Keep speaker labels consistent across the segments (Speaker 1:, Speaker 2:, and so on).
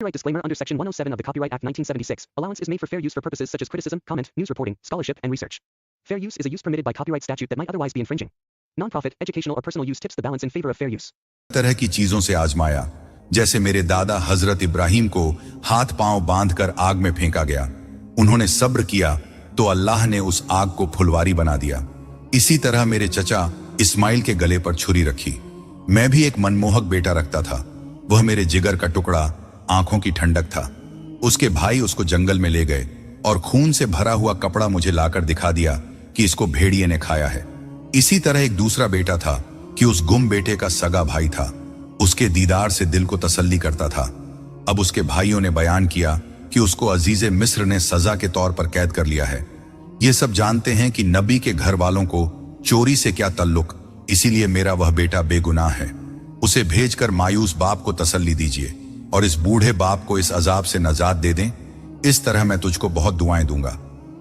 Speaker 1: Copyright disclaimer under Section 107 of the Copyright Act 1976. Allowance is made for fair use for purposes such as criticism, comment, news reporting, scholarship, and research. Fair use is a use permitted by copyright statute that might otherwise be infringing. Non-profit, educational or personal use tips the balance in favor of fair use.
Speaker 2: तरह की चीजों से आजमाया, जैसे मेरे दादा हजरत इब्राहिम को हाथ पांव बांधकर आग में फेंका गया। उन्होंने सब्र किया तो अल्लाह ने उस आग को फुलवारी बना दिया। इसी तरह मेरे चचा इस्माइल के गले पर छुरी रखी। मैं भी एक मनमोहक बेटा रखता था। वह मेरे जिगर का टुकड़ा, आंखों की ठंडक था। उसके भाई उसको जंगल में ले गए और खून से भरा हुआ कपड़ा मुझे लाकर दिखा दिया कि इसको भेड़िए ने खाया है। इसी तरह एक दूसरा बेटा था कि उस गुम बेटे का सगा भाई था। उसके दीदार से दिल को तसल्ली करता था। अब उसके भाइयों ने बयान किया कि उसको अजीजे मिस्र ने सजा के तौर पर कैद कर लिया है। ये सब जानते हैं कि नबी के घर वालों को चोरी से क्या तल्लुक, इसीलिए मेरा वह बेटा बेगुनाह है। उसे भेजकर मायूस बाप को तसल्ली दीजिए और इस बूढ़े बाप को इस अजाब से नजात दे दें। इस तरह मैं तुझको बहुत दुआएं दूंगा,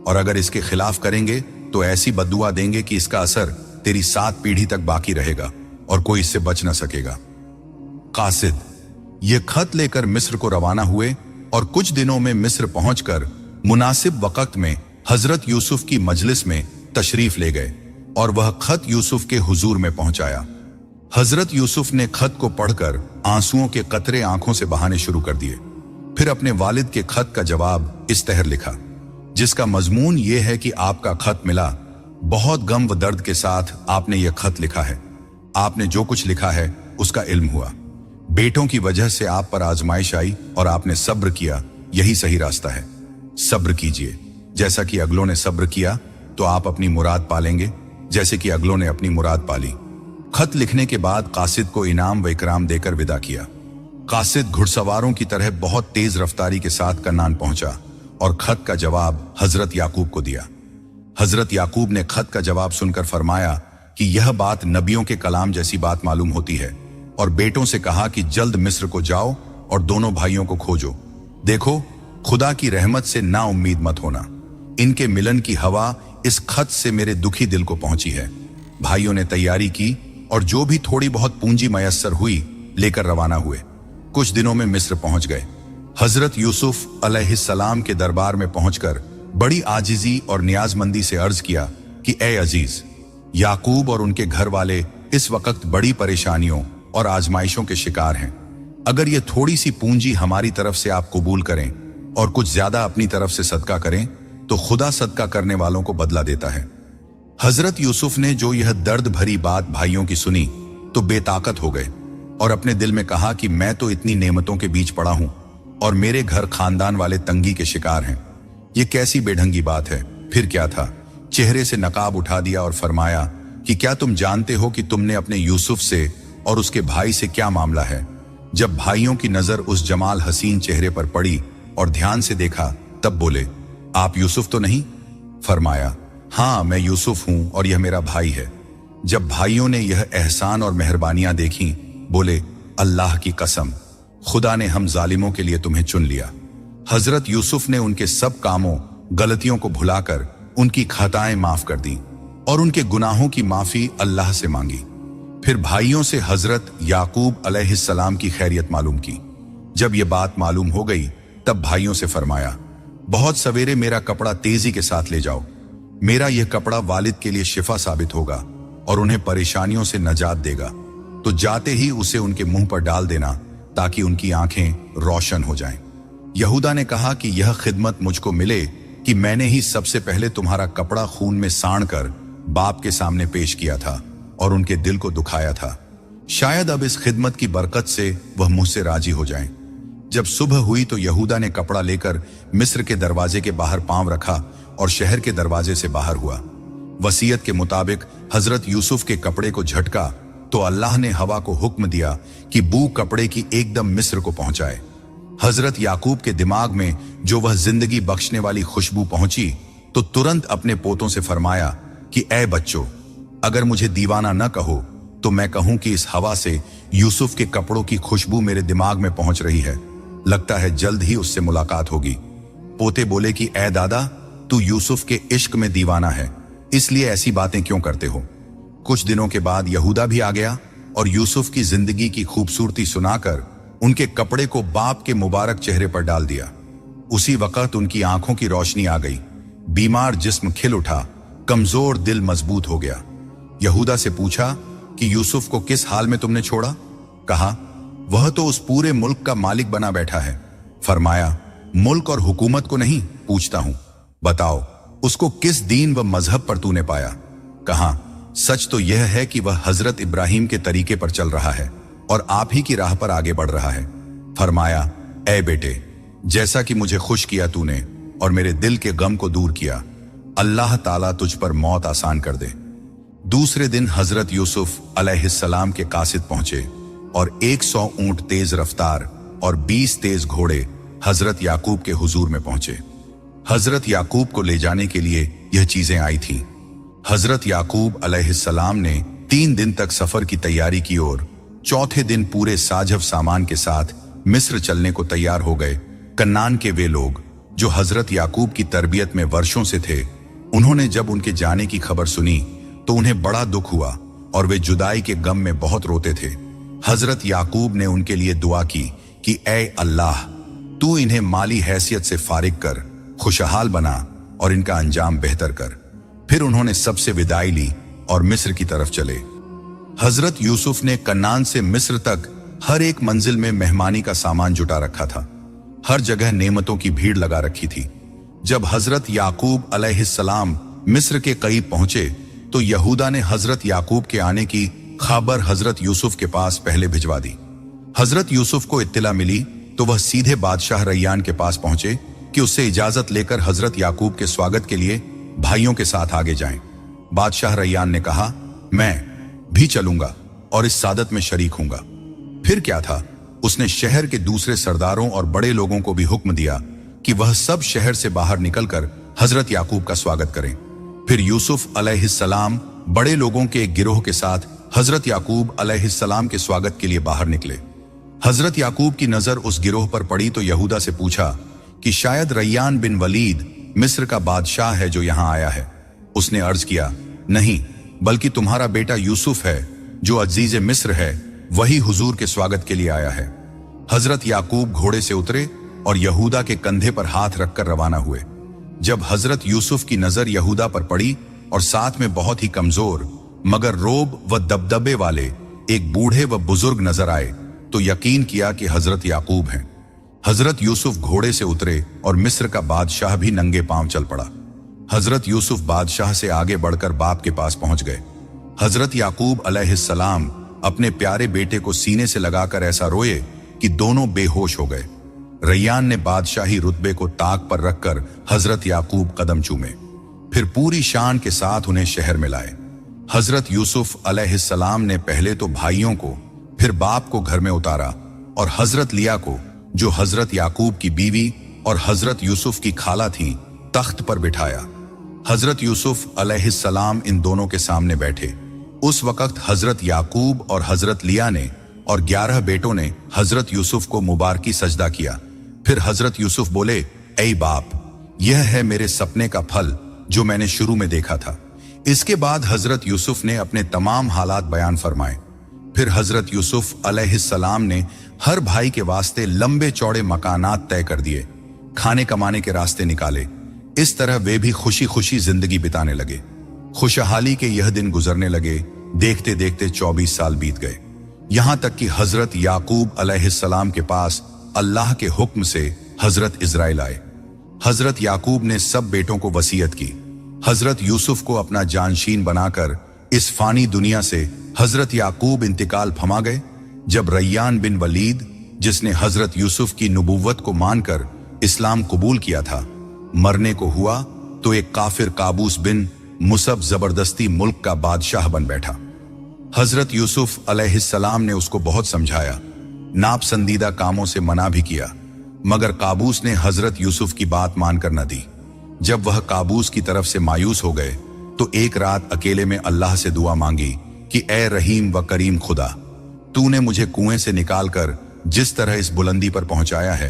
Speaker 2: और अगर इसके खिलाफ करेंगे तो ऐसी बद्दुआ देंगे कि इसका असर तेरी 7 पीढ़ी तक बाकी रहेगा और कोई इससे बच न सकेगा। कासिद ये खत लेकर मिस्र को रवाना हुए और कुछ दिनों में मिस्र पहुंचकर मुनासिब वक्त में हजरत यूसुफ की मजलिस में तशरीफ ले गए और वह खत यूसुफ के हुजूर में पहुंचाया। हजरत यूसुफ ने खत को पढ़कर आंसुओं के कतरे आंखों से बहाने शुरू कर दिए। फिर अपने वालिद के खत का जवाब इस तरह लिखा, जिसका मजमून यह है कि आपका खत मिला, बहुत गम व दर्द के साथ आपने यह खत लिखा है। आपने जो कुछ लिखा है उसका इल्म हुआ। बेटों की वजह से आप पर आजमाइश आई और आपने सब्र किया, यही सही रास्ता है। सब्र कीजिए, जैसा कि अगलों ने सब्र किया तो आप अपनी मुराद पालेंगे, जैसे कि अगलों ने अपनी मुराद पाली। खत लिखने के बाद कासिद को इनाम व इकराम देकर विदा किया। कासिद घुड़सवारों की तरह बहुत तेज रफ्तारी के साथ कन्नान पहुंचा और खत का जवाब हजरत याकूब को दिया। हजरत याकूब ने खत का जवाब सुनकर फरमाया कि यह बात नबियों के कलाम जैसी बात मालूम होती है, और बेटों से कहा कि जल्द मिस्र को जाओ और दोनों भाइयों को खोजो। देखो, खुदा की रहमत से ना उम्मीद मत होना। इनके मिलन की हवा इस खत से मेरे दुखी दिल को पहुंची है। भाइयों ने तैयारी की और जो भी थोड़ी बहुत पूंजी मयस्सर हुई लेकर रवाना हुए। कुछ दिनों में मिस्र पहुंच गए। हजरत यूसुफ अलैहिस्सलाम के दरबार में पहुंचकर बड़ी आजिजी और नियाजमंदी से अर्ज किया कि ए अजीज, याकूब और उनके घर वाले इस वक्त बड़ी परेशानियों और आजमाइशों के शिकार हैं। अगर ये थोड़ी सी पूंजी हमारी तरफ से आप कबूल करें और कुछ ज्यादा अपनी तरफ से सदका करें तो खुदा सदका करने वालों को बदला देता है। हजरत यूसुफ ने जो यह दर्द भरी बात भाइयों की सुनी तो बेताकत हो गए और अपने दिल में कहा कि मैं तो इतनी नेमतों के बीच पड़ा हूं और मेरे घर खानदान वाले तंगी के शिकार हैं। ये कैसी बेढंगी बात है। फिर क्या था, चेहरे से नकाब उठा दिया और फरमाया कि क्या तुम जानते हो कि तुमने अपने यूसुफ से और उसके भाई से क्या मामला है। जब भाइयों की नजर उस जमाल हसीन चेहरे पर पड़ी और ध्यान से देखा तब बोले, आप यूसुफ तो नहीं? फरमाया, हाँ मैं यूसुफ हूं और यह मेरा भाई है। जब भाइयों ने यह एहसान और मेहरबानियां देखी, बोले, अल्लाह की कसम, खुदा ने हम जालिमों के लिए तुम्हें चुन लिया। हजरत यूसुफ ने उनके सब कामों गलतियों को भुलाकर उनकी खताएं माफ कर दी और उनके गुनाहों की माफी अल्लाह से मांगी। फिर भाइयों से हजरत याकूब अलैहिस्सलाम की खैरियत मालूम की। जब यह बात मालूम हो गई तब भाइयों से फरमाया, बहुत सवेरे मेरा कपड़ा तेजी के साथ ले जाओ। मेरा यह कपड़ा वालिद के लिए शिफा साबित होगा और उन्हें परेशानियों से नजात देगा। तो जाते ही उसे उनके मुंह पर डाल देना ताकि उनकी आंखें रोशन हो जाएं। यहूदा ने कहा कि यह खिदमत मुझको मिले कि मैंने ही सबसे पहले तुम्हारा कपड़ा खून में साड़ कर बाप के सामने पेश किया था और उनके दिल को दुखाया था। शायद अब इस खिदमत की बरकत से वह मुझसे राजी हो जाएं। जब सुबह हुई तो यहूदा ने कपड़ा लेकर मिस्र के दरवाजे के बाहर पांव रखा और शहर के दरवाजे से बाहर हुआ। वसीयत के मुताबिक हजरत यूसुफ के कपड़े को झटका तो अल्लाह ने हवा को हुक्म दिया कि बू कपड़े की एकदम मिस्र को पहुंचाए। हजरत याकूब के दिमाग में जो वह जिंदगी बख्शने वाली खुशबू पहुंची तो तुरंत अपने पोतों से फरमाया कि ए बच्चों, अगर मुझे दीवाना न कहो तो मैं कहूं कि इस हवा से यूसुफ के कपड़ों की खुशबू मेरे दिमाग में पहुंच रही है। लगता है जल्द ही उससे मुलाकात होगी। पोते बोले कि ए दादा, तू यूसुफ के इश्क में दीवाना है, इसलिए ऐसी बातें क्यों करते हो। कुछ दिनों के बाद यहूदा भी आ गया और यूसुफ की जिंदगी की खूबसूरती सुनाकर उनके कपड़े को बाप के मुबारक चेहरे पर डाल दिया। उसी वक्त उनकी आंखों की रोशनी आ गई, बीमार जिस्म खिल उठा, कमजोर दिल मजबूत हो गया। यहूदा से पूछा कि यूसुफ को किस हाल में तुमने छोड़ा? कहा, वह तो उस पूरे मुल्क का मालिक बना बैठा है। फरमाया, मुल्क और हुकूमत को नहीं पूछता हूं, बताओ उसको किस दीन व मजहब पर तूने पाया? कहा, सच तो यह है कि वह हजरत इब्राहिम के तरीके पर चल रहा है और आप ही की राह पर आगे बढ़ रहा है। फरमाया, ऐ बेटे, जैसा कि मुझे खुश किया तूने और मेरे दिल के गम को दूर किया, अल्लाह ताला तुझ पर मौत आसान कर दे। दूसरे दिन हजरत यूसुफ अलैहिस्सलाम के कासिद पहुंचे और 100 ऊंट तेज रफ्तार और 20 तेज घोड़े हजरत याकूब के हुजूर में पहुंचे। हजरत याकूब को ले जाने के लिए यह चीजें आई थीं। हजरत याकूब अलैहिस्सलाम ने 3 दिन तक सफर की तैयारी की और चौथे दिन पूरे साजव सामान के साथ मिस्र चलने को तैयार हो गए। कन्नान के वे लोग जो हजरत याकूब की तरबियत में वर्षों से थे, उन्होंने जब उनके जाने की खबर सुनी तो उन्हें बड़ा दुख हुआ और वे जुदाई के गम में बहुत रोते थे। हजरत याकूब ने उनके लिए दुआ की कि ऐ अल्लाह, तू इन्हें माली हैसियत से फारिग कर, खुशहाल बना और इनका अंजाम बेहतर कर। फिर उन्होंने सबसे विदाई ली और मिस्र की तरफ चले। हजरत यूसुफ ने कन्नान से मिस्र तक हर एक मंजिल में मेहमानी का सामान जुटा रखा था। हर जगह नेमतों की भीड़ लगा रखी थी। जब हजरत याकूब अलैहिस्सलाम मिस्र के करीब पहुंचे तो यहूदा ने हजरत याकूब के आने की खबर हजरत यूसुफ के पास पहले भिजवा दी। हजरत यूसुफ को इत्तिला मिली तो वह सीधे बादशाह रैयान के पास पहुंचे कि उससे इजाजत लेकर हजरत याकूब के स्वागत के लिए भाइयों के साथ आगे जाएं। बादशाह रैयान ने कहा, मैं भी चलूंगा और इस सादत में शरीक हूंगा। फिर क्या था, उसने शहर के दूसरे सरदारों और बड़े लोगों को भी हुक्म दिया कि वह सब शहर से बाहर निकलकर हजरत याकूब का स्वागत करें। फिर यूसुफ अलैहिस्सलाम बड़े लोगों के एक गिरोह के साथ हजरत याकूब अलैहिस्सलाम के स्वागत के लिए बाहर निकले। हजरत याकूब की नजर उस गिरोह पर पड़ी तो यहूदा से पूछा कि शायद रैयान बिन वलीद मिस्र का बादशाह है जो यहां आया है। उसने अर्ज किया, नहीं, बल्कि तुम्हारा बेटा यूसुफ है जो अजीज मिस्र है, वही हुजूर के स्वागत के लिए आया है। हजरत याकूब घोड़े से उतरे और यहूदा के कंधे पर हाथ रखकर रवाना हुए। जब हजरत यूसुफ की नजर यहूदा पर पड़ी और साथ में बहुत ही कमजोर मगर रोब व दबदबे वाले एक बूढ़े व बुजुर्ग नजर आए तो यकीन किया कि हजरत याकूब हैं। हजरत यूसुफ घोड़े से उतरे और मिस्र का बादशाह भी नंगे पांव चल पड़ा। हजरत यूसुफ बादशाह से आगे बढ़कर बाप के पास पहुंच गए। हजरत याकूब अलैहिस्सलाम अपने प्यारे बेटे को सीने से लगाकर ऐसा रोए कि दोनों बेहोश हो गए। रैयान ने बादशाही रुतबे को ताक पर रखकर हजरत याकूब कदम चूमे, फिर पूरी शान के साथ उन्हें शहर में लाए। हजरत यूसुफ अलैहिस्सलाम ने पहले तो भाइयों को, फिर बाप को घर में उतारा और हजरत लिया को, जो हजरत याकूब की बीवी और हजरत यूसुफ की खाला थी, तख्त पर बिठाया। हजरत यूसुफ अलैहिस्सलाम इन दोनों के सामने बैठे। उस वक्त हजरत याकूब और हजरत लिया ने और 11 बेटों ने हजरत यूसुफ को मुबारकी सजदा किया। फिर हजरत यूसुफ बोले, ऐ बाप, यह है मेरे सपने का फल जो मैंने शुरू में देखा था। इसके बाद हजरत यूसुफ ने अपने तमाम हालात बयान फरमाए। फिर हजरत यूसुफ अलैहिस्सलाम ने हर भाई के वास्ते लंबे चौड़े मकानात तय कर दिए, खाने कमाने के रास्ते निकाले। इस तरह वे भी खुशी खुशी जिंदगी बिताने लगे। खुशहाली के यह दिन गुजरने लगे। देखते देखते 24 साल बीत गए, यहां तक कि हजरत याकूब अलैहिस्सलाम के पास अल्लाह के हुक्म से हजरत इजराइल आए। हजरत याकूब ने सब बेटों को वसीयत की। हजरत यूसुफ को अपना जानशीन बनाकर इस फानी दुनिया से हजरत याकूब इंतकाल फमा गए। जब रैयान बिन वलीद, जिसने हजरत यूसुफ की नबुव्वत को मानकर इस्लाम कबूल किया था, मरने को हुआ तो एक काफिर काबूस बिन मुसब जबरदस्ती मुल्क का बादशाह बन बैठा। हजरत यूसुफ अलैहिस्सलाम ने उसको बहुत समझाया, नापसंदीदा कामों से मना भी किया, मगर काबूस ने हजरत यूसुफ की बात मानकर न दी। जब वह काबूस की तरफ से मायूस हो गए तो एक रात अकेले में अल्लाह से दुआ मांगी कि ऐ रहीम व करीम खुदा, तूने मुझे कुएं से निकालकर जिस तरह इस बुलंदी पर पहुंचाया है,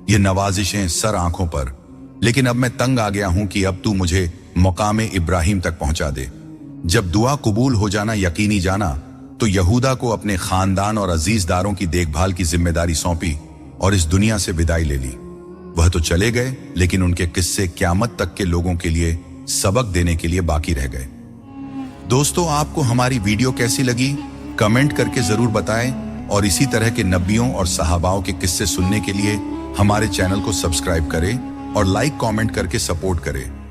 Speaker 2: ये नवाजिशें सर आंखों पर, लेकिन अब मैं तंग आ गया हूं कि अब तू मुझे मुकामे इब्राहिम तक पहुंचा दे। जब दुआ कबूल हो जाना यकीनी जाना तो यहूदा को अपने खानदान और अजीजदारों की देखभाल की जिम्मेदारी सौंपी और इस दुनिया से विदाई ले ली। वह तो चले गए, लेकिन उनके किस्से क़यामत तक के लोगों के लिए सबक देने के लिए बाकी रह गए। दोस्तों, आपको हमारी वीडियो कैसी लगी कमेंट करके जरूर बताएं और इसी तरह के नबियों और सहाबाओं के किस्से सुनने के लिए हमारे चैनल को सब्सक्राइब करें और लाइक कमेंट करके सपोर्ट करें।